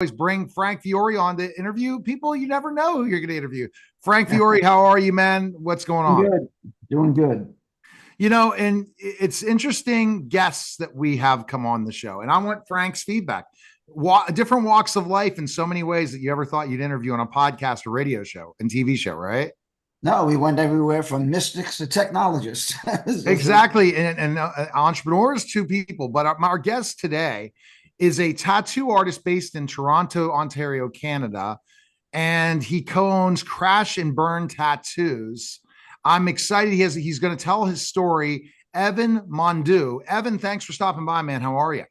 always bring Frank Fiore on to interview people you never know who you're going to interview. Frank Fiore, how are you, man? What's going Doing on? good. Doing good. And it's interesting guests that we have come on the show, and I want Frank's feedback. Different walks of life in so many ways that you ever thought you'd interview on a podcast or radio show and TV show, right? No, we went everywhere from mystics to technologists. Exactly. And entrepreneurs, two people. But our guest today is a tattoo artist based in Toronto, Ontario, Canada. And he co-owns Crash and Burn Tattoos. I'm excited. He's going to tell his story. Evan Mondu. Evan, thanks for stopping by, man. How are you?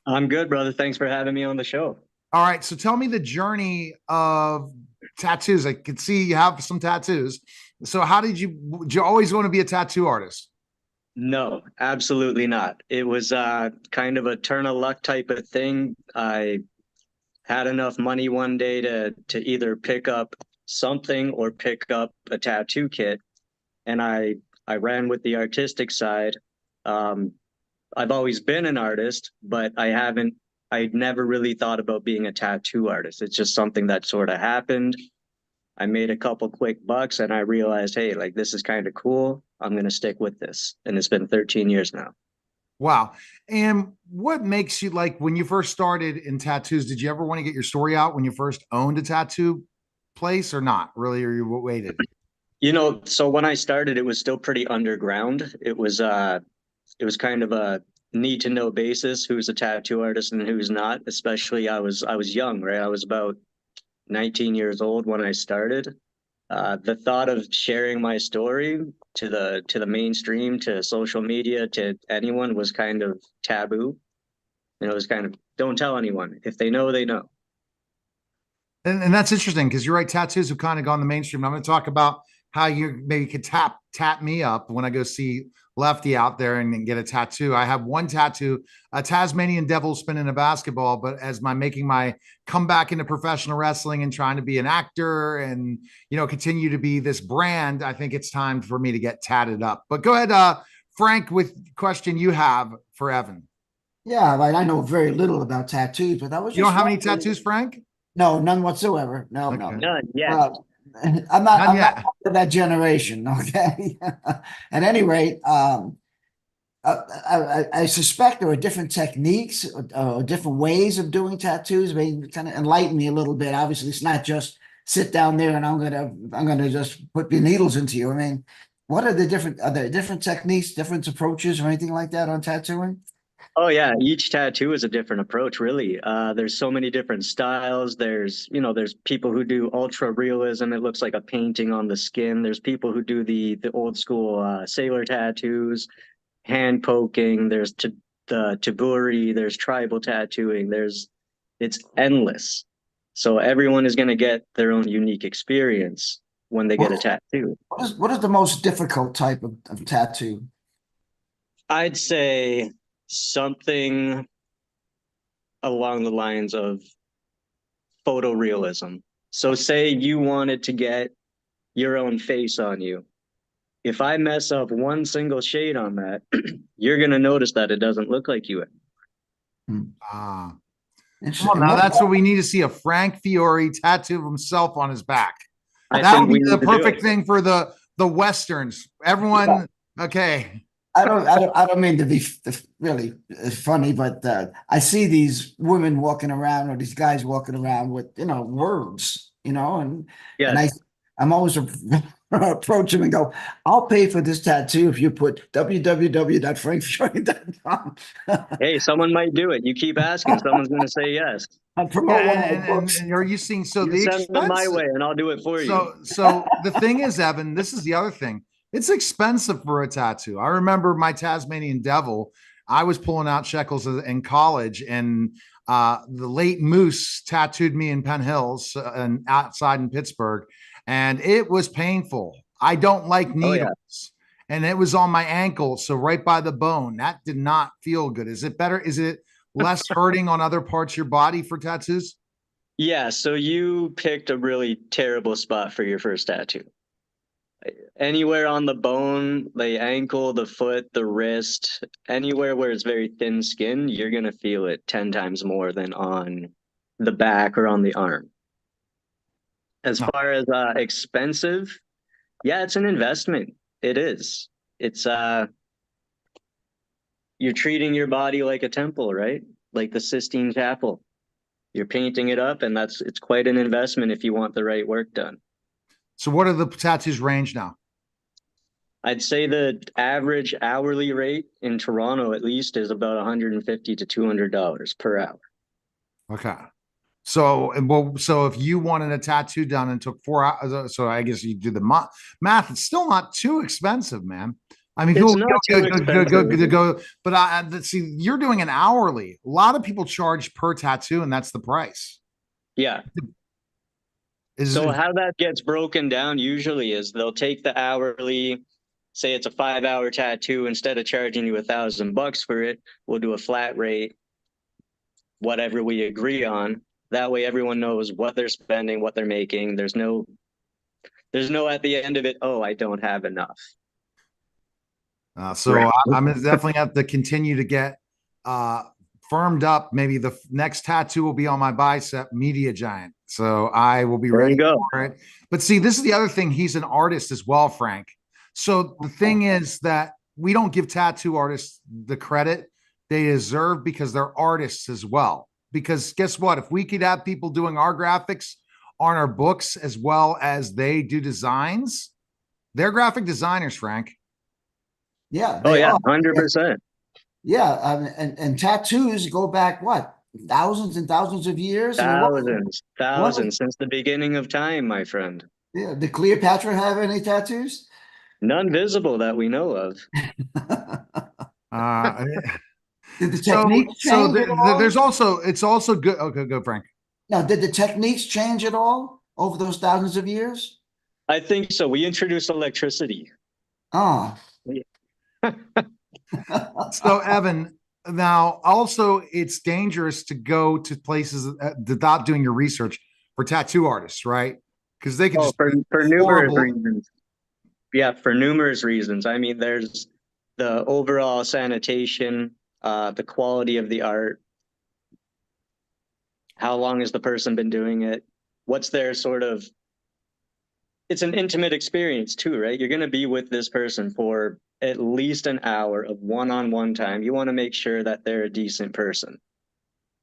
I'm good, brother. Thanks for having me on the show. All right. So tell me the journey of tattoos. I could see you have some tattoos. So how did you always want to be a tattoo artist? No, absolutely not. It was kind of a turn of luck type of thing. I had enough money one day to either pick up something or pick up a tattoo kit, and I ran with the artistic side. Um, I've always been an artist, but I'd never really thought about being a tattoo artist. It's just something that sort of happened. I made a couple quick bucks and I realized, hey, like this is kind of cool. I'm going to stick with this. And it's been 13 years now. Wow. And what makes you like when you first started in tattoos? Did you ever want to get your story out when you first owned a tattoo place or not? Really, or you waited? So when I started, it was still pretty underground. It was kind of a need to know basis who's a tattoo artist and who's not. Especially I was young, right? I was about 19 years old when I started. The thought of sharing my story to the mainstream, to social media, to anyone was kind of taboo. It was kind of don't tell anyone. If they know, they know. And that's interesting because you're right. Tattoos have kind of gone the mainstream. I'm going to talk about how you maybe could tap me up when I go see Lefty out there and get a tattoo. I have one tattoo, a Tasmanian devil spinning a basketball, but as my making my comeback into professional wrestling and trying to be an actor and continue to be this brand, I think it's time for me to get tatted up. But go ahead, Frank, with question you have for Evan. Yeah, like I know very little about tattoos, but I was You don't just have any wondering. tattoos, Frank? No, none whatsoever. No, no. Okay. None yet. Uh, I'm not. None I'm not yet. part of that generation. Okay. At any rate, I suspect there are different techniques or different ways of doing tattoos. Maybe kind of enlighten me a little bit. Obviously, it's not just sit down there and I'm gonna just put the needles into you. I mean, what are the different are there different techniques, different approaches, or anything like that on tattooing? Oh yeah, each tattoo is a different approach, really. There's so many different styles. There's people who do ultra realism. It looks like a painting on the skin. There's people who do the old school sailor tattoos, hand poking. There's the taburi. There's tribal tattooing. It's endless. So everyone is going to get their own unique experience when they get a What, tattoo. what is the most difficult type of tattoo? I'd say something along the lines of photorealism. So say you wanted to get your own face on you. If I mess up one single shade on that, you're going to notice that it doesn't look like you. Hmm. Ah. Well, Interesting. now that's what we need to see, a Frank Fiore tattoo of himself on his back. I That think would be we the need to do perfect it. thing for the westerns. Everyone, okay. I don't mean to be really funny, but I see these women walking around or these guys walking around with words, and I Yes. I'm always approach them and go, I'll pay for this tattoo if you put www.frankfury.com. Hey, someone might do it. You keep asking, someone's going to say yes. I Yeah, promote one of my books. and are you seeing so You the send them my expense? way and I'll do it for you. So the thing is, Evan, this is the other thing. It's expensive for a tattoo. I remember my Tasmanian devil. I was pulling out shekels in college, and the late Moose tattooed me in Penn Hills and outside in Pittsburgh, and it was painful. I don't like Oh yeah. needles, and it was on my ankle, so right by the bone. That did not feel good. Is it better? Is it less hurting on other parts of your body for tattoos? Yeah, so you picked a really terrible spot for your first tattoo. Anywhere on the bone, the ankle, the foot, the wrist, anywhere where it's very thin skin, you're gonna feel it 10 times more than on the back or on the arm. As No. far as expensive, yeah, it's an investment. It is. It's you're treating your body like a temple, right? Like the Sistine Chapel. You're painting it up, and it's quite an investment if you want the right work done. So what are the tattoos range now? I'd say the average hourly rate in Toronto, at least, is about $150 to $200 per hour. Okay. So, well, so if you wanted a tattoo done and took 4 hours, so I guess you do the math, it's still not too expensive, man. I mean, It's people not too expensive. but see, you're doing an hourly. A lot of people charge per tattoo, and that's the price. Yeah. Is So how that gets broken down usually is they'll take the hourly, say it's a 5-hour tattoo, instead of charging you $1,000 for it, we'll do a flat rate, whatever we agree on. That way everyone knows what they're spending, what they're making. There's no at the end of it, oh, I don't have enough. So Right. I'm gonna definitely have to continue to get firmed up. Maybe the next tattoo will be on my bicep, Media Giant. So I will be There ready you go. for it. But see, this is the other thing. He's an artist as well, Frank. So the thing is that we don't give tattoo artists the credit they deserve because they're artists as well. Because guess what? If we could have people doing our graphics on our books as well as they do designs, they're graphic designers, Frank. Yeah, Oh they yeah, are. 100%. Yeah, and tattoos go back what, thousands and thousands of years. I mean, Thousands since the beginning of time, my friend. yeah, did Cleopatra have any tattoos? None visible that we know of. Uh, Did the so techniques so change at all? there's also it's also good. Okay, go Frank. Now, did the techniques change at all over those thousands of years? I think so. We introduced electricity. Oh, So Evan, now also it's dangerous to go to places without doing your research for tattoo artists, right? Because they can Oh, just for numerous horrible. reasons. Yeah, for numerous reasons. I mean, there's the overall sanitation, the quality of the art. How long has the person been doing it? What's their sort of, it's an intimate experience too, right? You're going to be with this person for at least an hour of one-on-one time. You want to make sure that they're a decent person.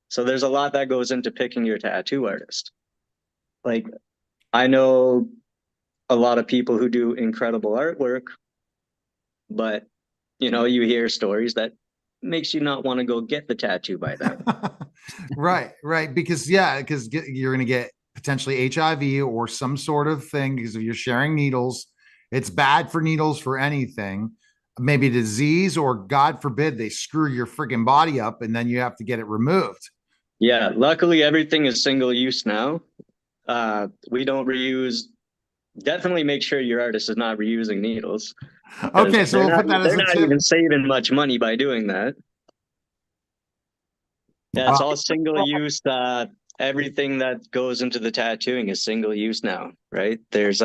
So there's a lot that goes into picking your tattoo artist. Like, I know a lot of people who do incredible artwork, but you know, you hear stories that makes you not want to go get the tattoo by them. Right. Because you're going to get potentially HIV or some sort of thing because if you're sharing needles, it's bad for needles for anything. Maybe disease, or God forbid, they screw your freaking body up and then you have to get it removed. Yeah, luckily everything is single use now. We don't reuse. Definitely make sure your artist is not reusing needles. Okay, so we'll put that as they're a not tip. even saving much money by doing that. Yeah, it's all single use. Everything that goes into the tattooing is single use now, right? There's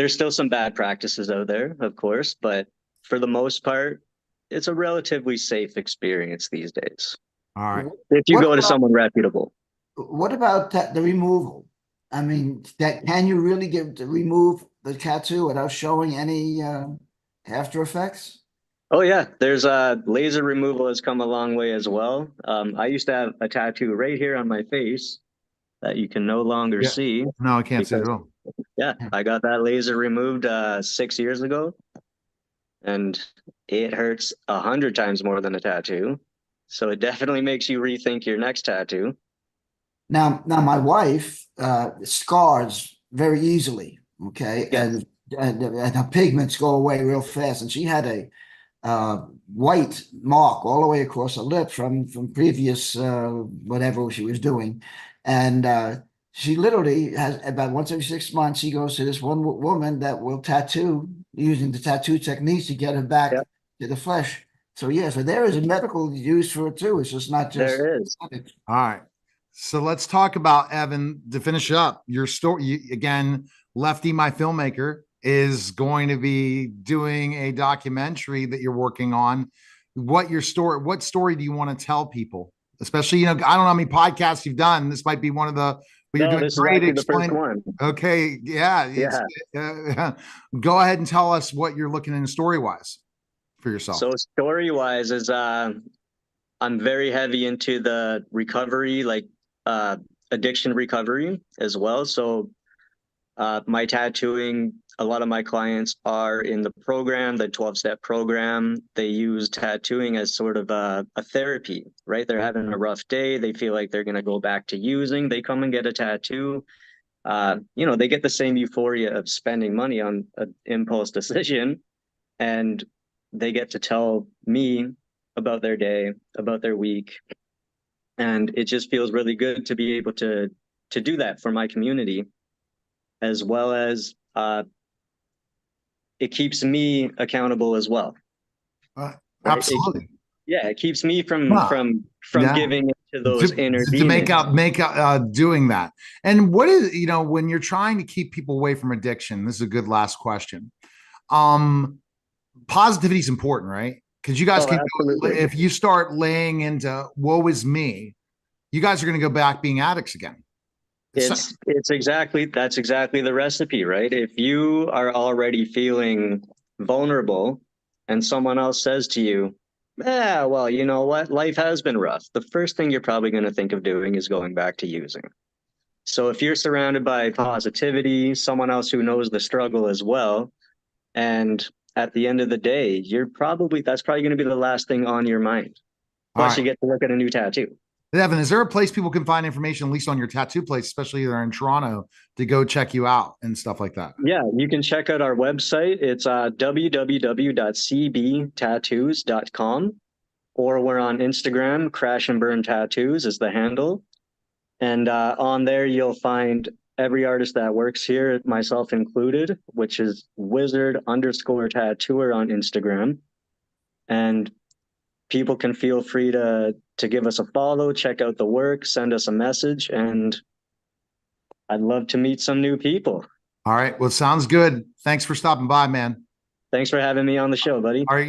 still some bad practices out there, of course, but for the most part, it's a relatively safe experience these days. All right. If you What go to about- someone reputable. what about the removal? I mean, that can you really remove the tattoo without showing any after effects? Oh yeah, there's laser removal has come a long way as well. I used to have a tattoo right here on my face that you can no longer Yeah. see. No, I can't see it at all. Yeah, I got that laser removed 6 years ago, and it hurts 100 times more than a tattoo. So it definitely makes you rethink your next tattoo. Now my wife scars very easily, okay, Yeah. and her pigments go away real fast, and she had a white mark all the way across her lip from previous whatever she was doing, and she literally has about once every 6 months she goes to this one woman that will tattoo using the tattoo techniques to get her back Yeah. to the flesh. So yeah, so there is a medical use for it too. It's just not just There is. All right. So let's talk about, Evan, to finish up your story. Again, Lefty, my filmmaker, is going to be doing a documentary that you're working on. What story do you want to tell people especially, I don't know how many podcasts you've done. This might be one of the, but you're No, doing this is great actually at the first explaining. one. Okay. Yeah. Go ahead and tell us what you're looking in story wise for yourself. So story wise is I'm very heavy into the recovery, like addiction recovery as well. So my tattooing, a lot of my clients are in the program, the 12-step program. They use tattooing as sort of a therapy, right? They're having a rough day. They feel like they're going to go back to using. They come and get a tattoo. They get the same euphoria of spending money on an impulse decision, and they get to tell me about their day, about their week. And it just feels really good to be able to do that for my community, as well as it keeps me accountable as well. Right? Absolutely. It keeps me from Yeah. giving into those inner to demons. make out doing that. And what is, when you're trying to keep people away from addiction, this is a good last question. Positivity is important, right? Because you guys if you start laying into woe is me, you guys are going to go back being addicts again. That's exactly the recipe, right? If you are already feeling vulnerable and someone else says to you, well, you know what? Life has been rough. The first thing you're probably going to think of doing is going back to using. So if you're surrounded by positivity, someone else who knows the struggle as well, and at the end of the day, that's probably going to be the last thing on your mind. Plus, you get to look at a new tattoo. Evan, is there a place people can find information, at least on your tattoo place, especially either in Toronto, to go check you out and stuff like that? Yeah, you can check out our website. It's www.cbtattoos.com, or we're on Instagram. Crash and Burn Tattoos is the handle. And on there, you'll find every artist that works here, myself included, which is wizard_tattooer on Instagram. And people can feel free to give us a follow, check out the work, send us a message, and I'd love to meet some new people. All right. Well, sounds good. Thanks for stopping by, man. Thanks for having me on the show, buddy. All right.